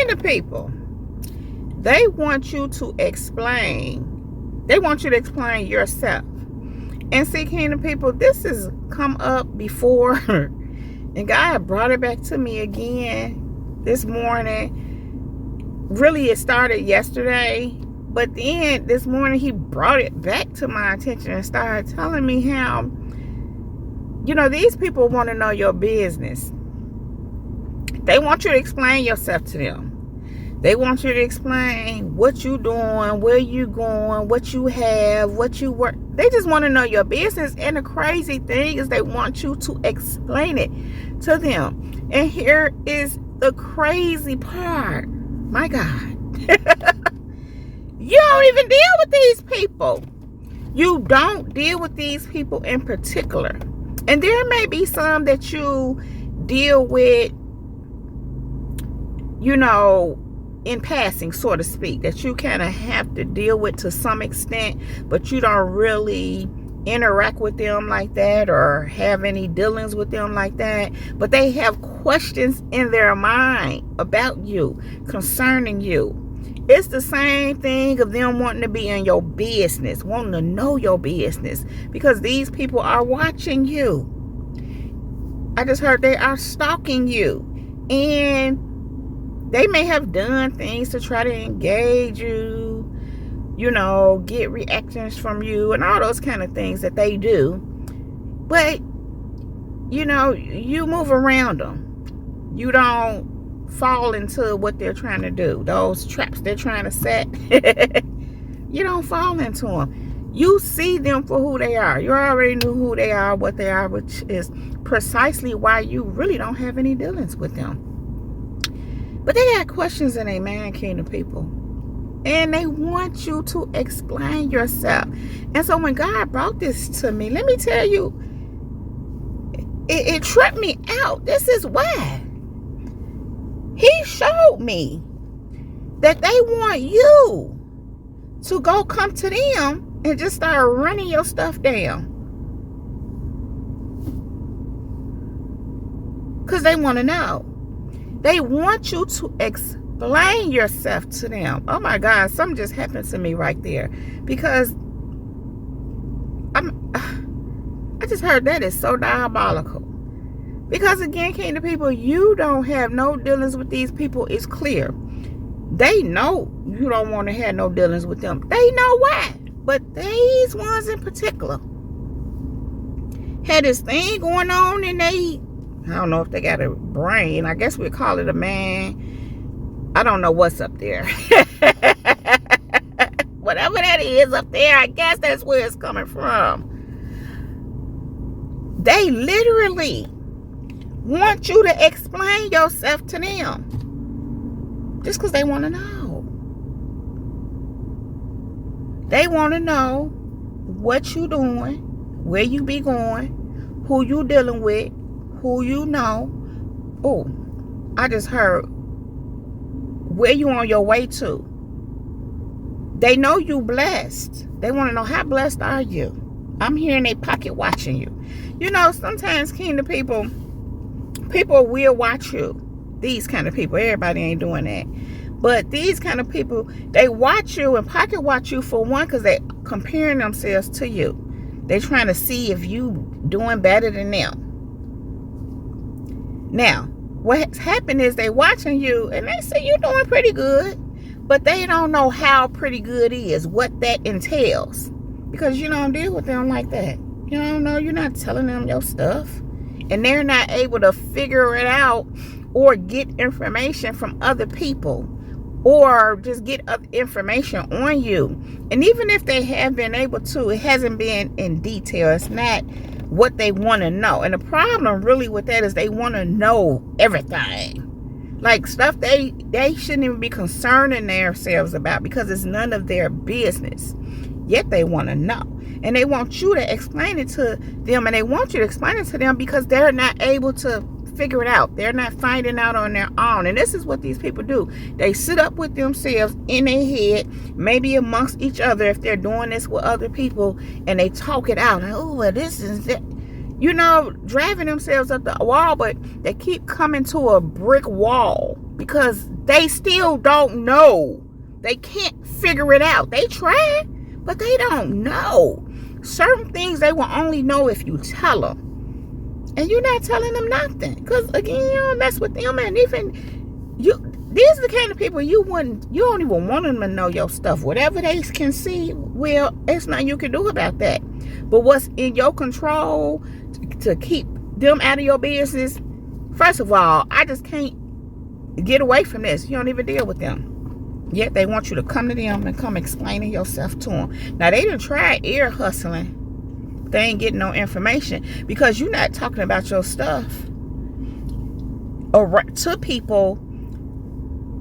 kingdom people, they want you to explain. They want you to explain yourself. And see, kingdom people, this has come up before. And God brought it back to me again this morning. Really, it started yesterday. But then this morning, he brought it back to my attention and started telling me how, these people want to know your business. They want you to explain yourself to them. They want you to explain what you doing, where you going, what you have, what you work. They just want to know your business. And the crazy thing is they want you to explain it to them. And here is the crazy part. My God. You don't even deal with these people. You don't deal with these people in particular. And there may be some that you deal with, in passing, so to speak, that you kind of have to deal with to some extent, but you don't really interact with them like that or have any dealings with them like that. But they have questions in their mind about you, concerning you. It's the same thing of them wanting to be in your business, wanting to know your business, because these people are watching you. I just heard they are stalking you. And they may have done things to try to engage you, get reactions from you and all those kind of things that they do. But, you move around them. You don't fall into what they're trying to do. Those traps they're trying to set. You don't fall into them. You see them for who they are. You already knew who they are, what they are, which is precisely why you really don't have any dealings with them. But they got questions in their mind, kingdom people. And they want you to explain yourself. And so when God brought this to me, let me tell you, it tripped me out. This is why. He showed me that they want you to go come to them and just start running your stuff down. Because they want to know. They want you to explain yourself to them. Oh my God, something just happened to me right there. Because I just heard that is so diabolical. Because again, kingdom people, you don't have no dealings with these people. It's clear. They know you don't want to have no dealings with them. They know why. But these ones in particular had this thing going on, and I don't know if they got a brain. I guess we'd call it a man. I don't know what's up there. Whatever that is up there, I guess that's where it's coming from. They literally want you to explain yourself to them. Just because they want to know. They want to know what you doing, where you be going, who you dealing with, who you know. Oh, I just heard where you on your way to. They know you blessed. They want to know, how blessed are you? I'm here in their pocket watching you. Sometimes kingdom people will watch you. These kind of people. Everybody ain't doing that. But these kind of people, they watch you and pocket watch you for one, because they comparing themselves to you. They trying to see if you doing better than them. Now, what's happened is they watching you and they say you're doing pretty good, but they don't know how pretty good is, what that entails, because you don't deal with them like that. You don't know, you're not telling them your stuff, and they're not able to figure it out or get information from other people, or just get other information on you. And even if they have been able to, it hasn't been in detail. It's not what they want to know. And the problem really with that is they want to know everything. Like stuff they shouldn't even be concerning themselves about, because it's none of their business. Yet they want to know. And they want you to explain it to them. And they want you to explain it to them because they're not able to figure it out. They're not finding out on their own. And this is what these people do. They sit up with themselves in their head, maybe amongst each other if they're doing this with other people, and they talk it out. And, oh, well, this is that. Driving themselves up the wall, but they keep coming to a brick wall because they still don't know. They can't figure it out. They try, but they don't know. Certain things they will only know if you tell them. And you're not telling them nothing. Because, again, you don't mess with them. And even these are the kind of people you don't even want them to know your stuff. Whatever they can see, well, there's nothing you can do about that. But what's in your control to keep them out of your business, first of all, I just can't get away from this. You don't even deal with them. Yet they want you to come to them and come explaining yourself to them. Now, they done tried ear hustling. They ain't getting no information because you're not talking about your stuff or to people,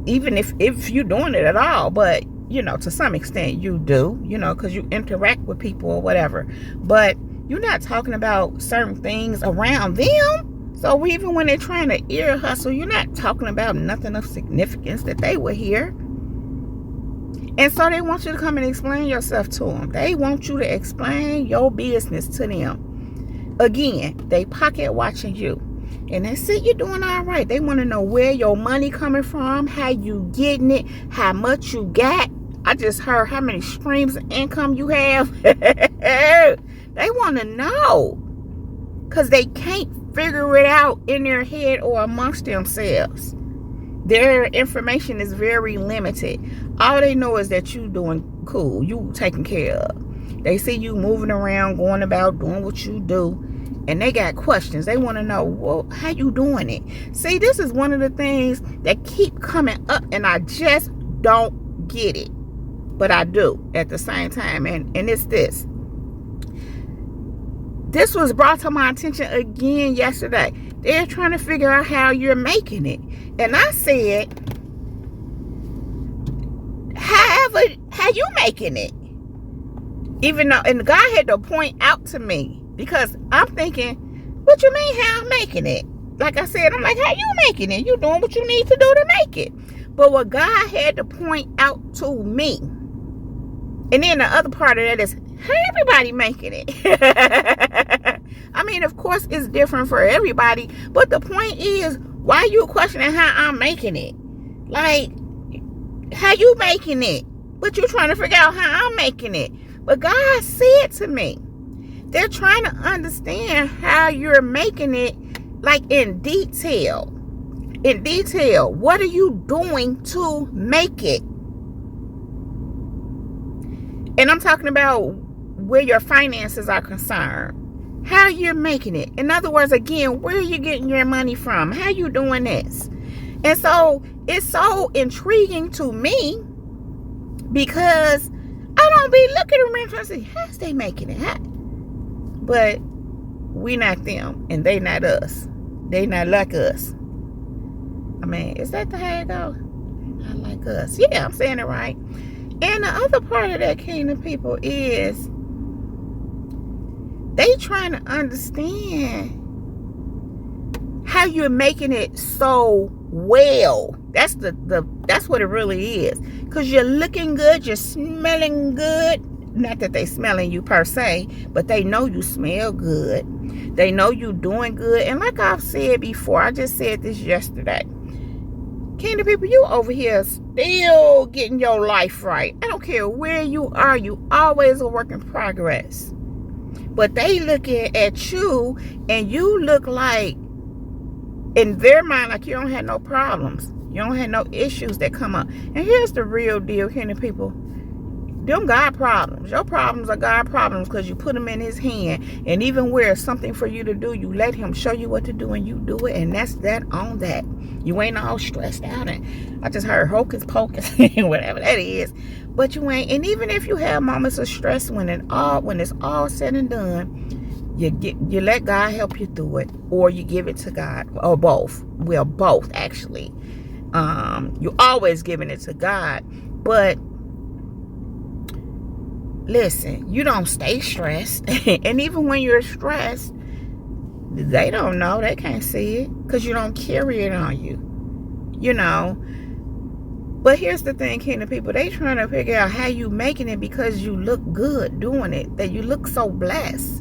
even if you're doing it at all. But, to some extent you do, because you interact with people or whatever. But you're not talking about certain things around them. So even when they're trying to ear hustle, you're not talking about nothing of significance that they will hear. And so they want you to come and explain yourself to them. They want you to explain your business to them. Again, they pocket watching you. And they say you're doing all right. They want to know where your money coming from, how you getting it, how much you got. I just heard how many streams of income you have. They want to know. Because they can't figure it out in their head or amongst themselves. Their information is very limited. All they know is that you doing cool. You taken care of. They see you moving around, going about, doing what you do. And they got questions. They want to know, well, how you doing it? See, this is one of the things that keep coming up. And I just don't get it. But I do at the same time. And it's this. This was brought to my attention again yesterday. They're trying to figure out how you're making it. And I said, how you making it? Even though, and God had to point out to me, because I'm thinking, what you mean how I'm making it? Like I said, I'm like, how you making it? You doing what you need to do to make it. But what God had to point out to me, and then the other part of that is, how everybody making it? I mean, of course, it's different for everybody. But the point is, why you questioning how I'm making it? Like, how you making it? But you trying to figure out how I'm making it. But God said to me, they're trying to understand how you're making it, like in detail. In detail. What are you doing to make it? And I'm talking about where your finances are concerned. How you're making it. In other words, again, where are you getting your money from? How you doing this? And so it's so intriguing to me because I don't be looking around trying to say, how's they making it? But we not them and they not us. They not like us. I mean, is that the how it go? Not like us. Yeah, I'm saying it right. And the other part of that kingdom people is they trying to understand how you're making it so well. That's that's what it really is. Because you're looking good, you're smelling good. Not that they smelling you per se, but they know you smell good. They know you doing good. And like I've said before, I just said this yesterday. Kingdom people, you over here still getting your life right. I don't care where you are. You always a work in progress. But they looking at you and you look like, in their mind, like you don't have no problems. You don't have no issues that come up. And here's the real deal, kingdom people. Them God problems. Your problems are God problems because you put them in his hand. And even where it's something for you to do, you let him show you what to do and you do it. And that's that on that. You ain't all stressed out. And I just heard hocus pocus, whatever that is. But you ain't. And even if you have moments of stress when it's all said and done, you let God help you through it. Or you give it to God. Or both. Well, both actually. You always giving it to God. But listen, you don't stay stressed. And even when you're stressed, they don't know. They can't see it because you don't carry it on you. You know. But here's the thing, kingdom people. They trying to figure out how you making it because you look good doing it. That you look so blessed.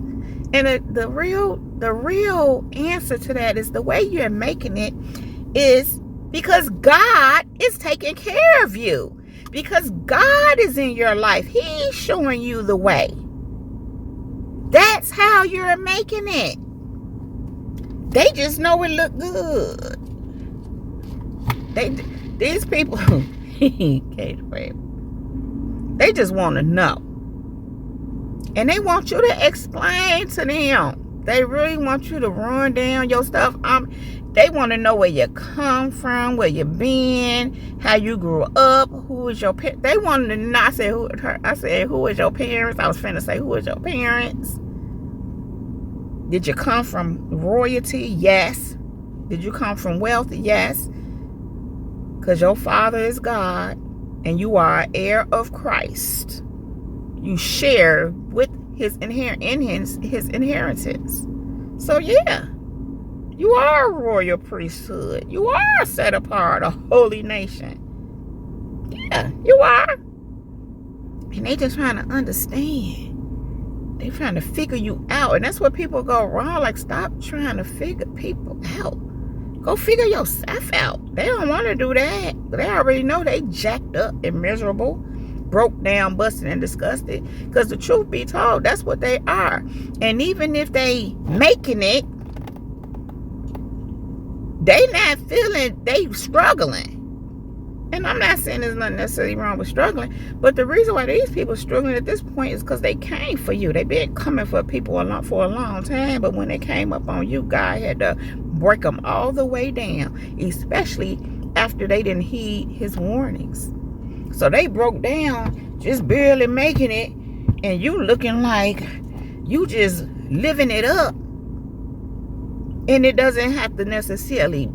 And the real answer to that is the way you're making it is Because God is taking care of you. Because God is in your life. He's showing you the way. That's how you're making it. They just know it look good. These people, they just want to know. And they want you to explain to them. They really want you to run down your stuff. They want to know where you come from, where you been, how you grew up, who is your parents. They wanted to know. I said, who is your parents? I was finna say, who is your parents? Did you come from royalty? Yes. Did you come from wealth? Yes. Because your father is God and you are an heir of Christ. You share with his inheritance. So yeah, you are a royal priesthood. You are set apart, a holy nation. Yeah, you are. And they just trying to understand. They trying to figure you out. And that's where people go wrong. Like, stop trying to figure people out. Go figure yourself out. They don't want to do that. They already know they jacked up and miserable, broke down, busted, and disgusted. Because the truth be told, that's what they are. And even if they making it, they not feeling, they struggling. And I'm not saying there's nothing necessarily wrong with struggling, but the reason why these people are struggling at this point is because they came for you. They've been coming for people for a long time, but when they came up on you, God had to break them all the way down, especially after they didn't heed his warnings. So they broke down, just barely making it, and you looking like you just living it up. And it doesn't have to necessarily,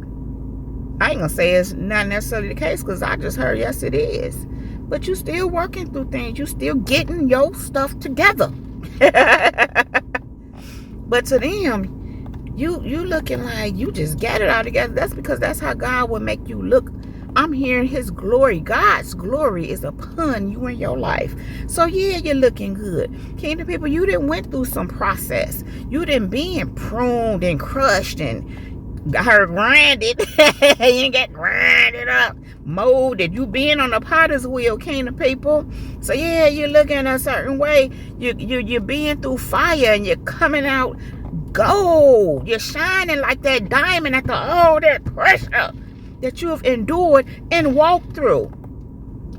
I ain't gonna say it's not necessarily the case, because I just heard yes it is. But you still working through things. You still getting your stuff together. But to them, you looking like you just got it all together. That's because that's how God will make you look. I'm hearing his glory. God's glory is upon you in your life. So yeah, you're looking good. Kingdom people, you done went through some process. You done been pruned and crushed and got her grinded. You get grinded up, molded. You been on the potter's wheel, kingdom people. So yeah, you're looking a certain way. You're being through fire and you're coming out gold. You're shining like that diamond after all that pressure that you have endured and walked through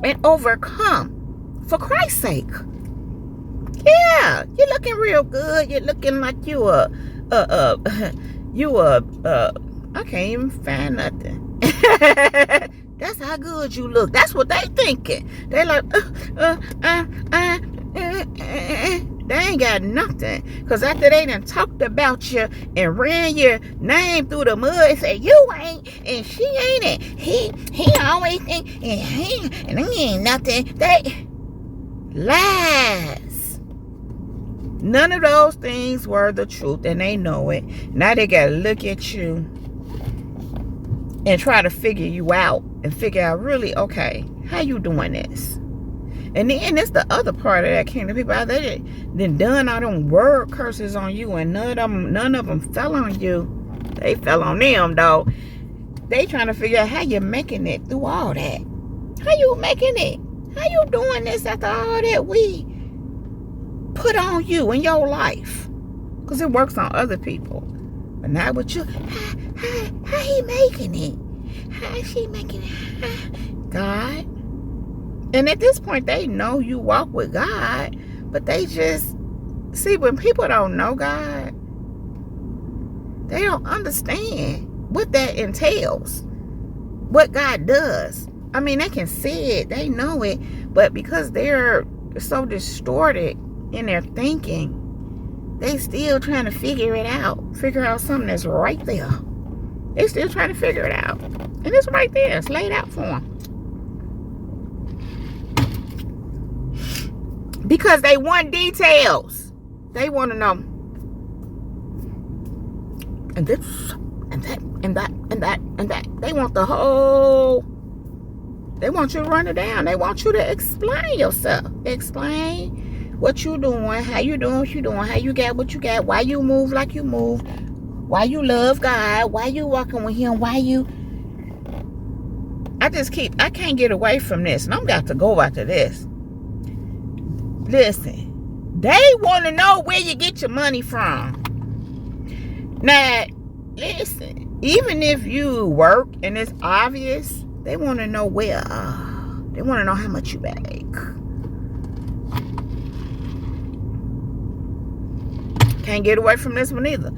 and overcome for Christ's sake. Yeah, you're looking real good. You're looking like I can't even find nothing. That's how good you look. That's what they thinking. They like, they ain't got nothing. Because after they done talked about you and ran your name through the mud and said, you ain't, and she ain't, and he always think, and he ain't nothing. They lies. None of those things were the truth, and they know it. Now they got to look at you and try to figure you out and figure out really, okay, how you doing this? And then it's the other part of that kingdom people out there that done all them word curses on you, and none of them fell on you. They fell on them, though. They trying to figure out how you're making it through all that. How you making it? How you doing this after all that we put on you in your life? Because it works on other people, but not with you. How he making it? How is she making it? God. And at this point, they know you walk with God, but they just, see, when people don't know God, they don't understand what that entails, what God does. I mean, they can see it, they know it, but because they're so distorted in their thinking, they still trying to figure out something that's right there. They still trying to figure it out. And it's right there. It's laid out for them. Because they want details. They want to know. And this, and that, and that, and that, and that. They want the whole. They want you to run it down. They want you to explain yourself. Explain what you doing, how you doing what you doing, how you got what you got, why you move like you move, why you love God, why you walking with him, why you I can't get away from this, and I'm got to go after this. Listen, they want to know where you get your money from. Now, listen, even if you work and it's obvious, they want to know where. They want to know how much you make. Can't get away from this one either.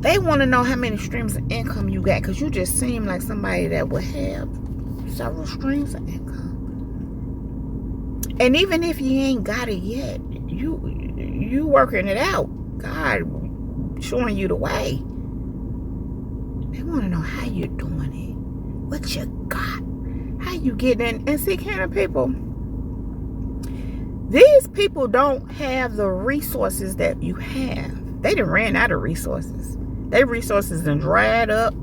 They want to know how many streams of income you got, because you just seem like somebody that would have several streams of income. And even if you ain't got it yet, you working it out. God showing you the way. They want to know how you're doing it. What you got. How you getting in. And see, kind of people, these people don't have the resources that you have. They done ran out of resources. Their resources done dried up.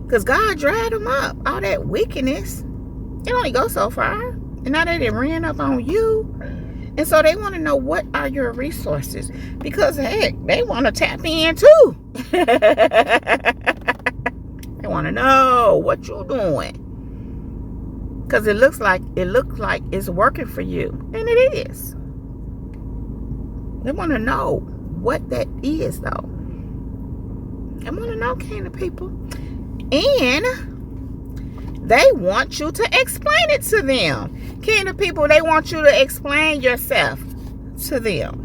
Because God dried them up. All that wickedness, it only goes so far. And now they done ran up on you. And so they want to know, what are your resources? Because, heck, they want to tap in too. They want to know what you're doing. Because it looks like it's working for you. And it is. They want to know what that is, though. They want to know, kind of people. And they want you to explain it to them. Kind of people, they want you to explain yourself to them.